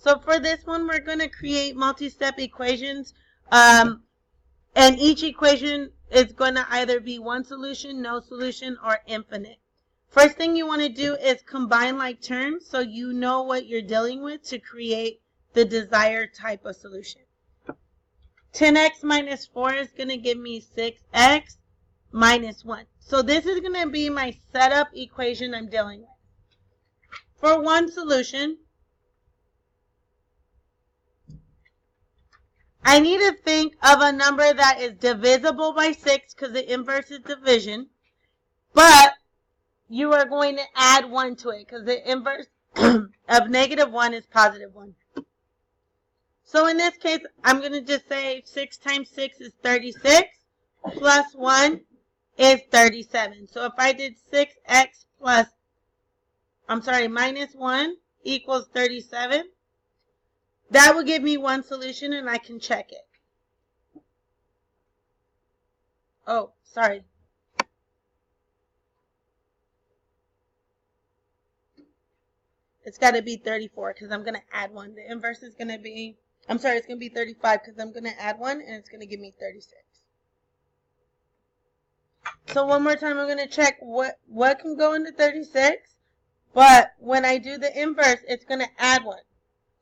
So for this one, we're going to create multi-step equations. And each equation is going to either be one solution, no solution, or infinite. First thing you want to do is combine like terms so you know what you're dealing with to create the desired type of solution. 10x minus 4 is going to give me 6x minus 1. So this is going to be my setup equation I'm dealing with. For one solution, I need to think of a number that is divisible by 6 because the inverse is division. But you are going to add 1 to it because the inverse of negative 1 is positive 1. So in this case, I'm going to just say 6 times 6 is 36 plus 1 is 37. So if I did 6x minus 1 equals 37, that will give me one solution and I can check it. Oh, sorry. It's got to be 34 because I'm going to add 1. The inverse is going to be, it's going to be 35 because I'm going to add 1 and it's going to give me 36. So one more time, I'm going to check what can go into 36. But when I do the inverse, it's going to add 1.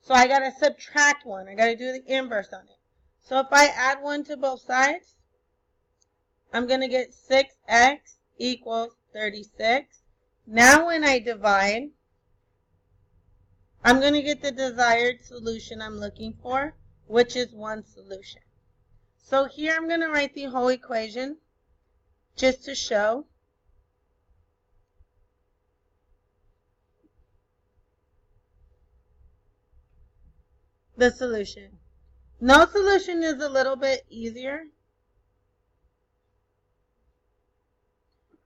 So I got to subtract 1. I got to do the inverse on it. So if I add 1 to both sides, I'm going to get 6x equals 36. Now when I divide, I'm going to get the desired solution I'm looking for, which is one solution. So here I'm going to write the whole equation just to show. The solution. No solution is a little bit easier.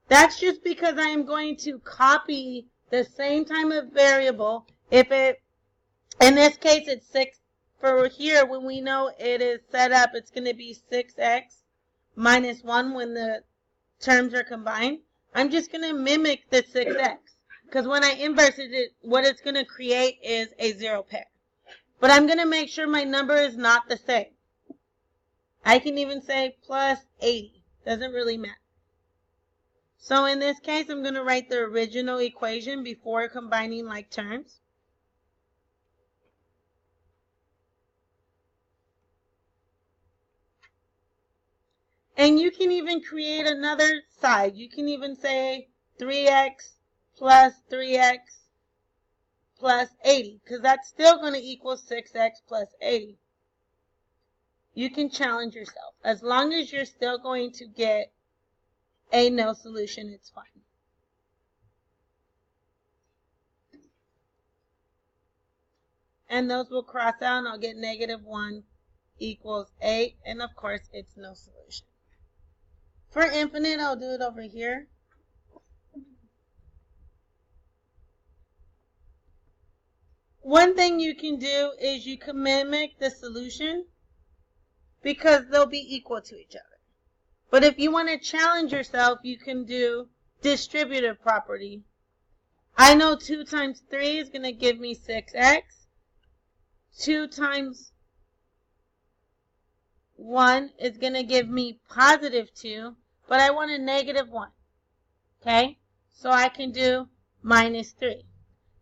That's just because I am going to copy the same type of variable. If it, in this case, it's 6. For here, when we know it is set up, it's going to be 6x minus 1 when the terms are combined. I'm just going to mimic the 6x. Because when I inverse it, what it's going to create is a 0 pair. But I'm going to make sure my number is not the same. I can even say plus 80. Doesn't really matter. So in this case, I'm going to write the original equation before combining like terms. And you can even create another side. You can even say 3x plus 3x plus 80, because that's still going to equal 6x plus 80. You can challenge yourself. As long as you're still going to get a no solution, it's fine. And those will cross out, and I'll get negative 1 equals 8. And of course, it's no solution. For infinite, I'll do it over here. One thing you can do is you can mimic the solution because they'll be equal to each other. But if you want to challenge yourself, you can do distributive property. I know 2 times 3 is going to give me 6x. 2 times 1 is going to give me positive 2, but I want a negative 1. Okay? So I can do minus 3.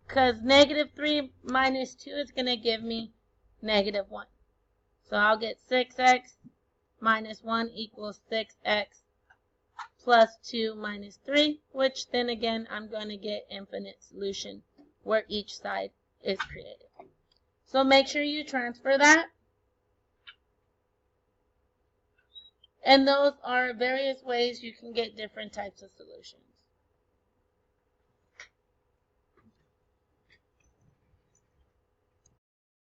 Because negative 3 minus 2 is going to give me negative 1. So I'll get 6x minus 1 equals 6x plus 2 minus 3, which then again I'm going to get infinite solution where each side is created. So make sure you transfer that. And those are various ways you can get different types of solutions.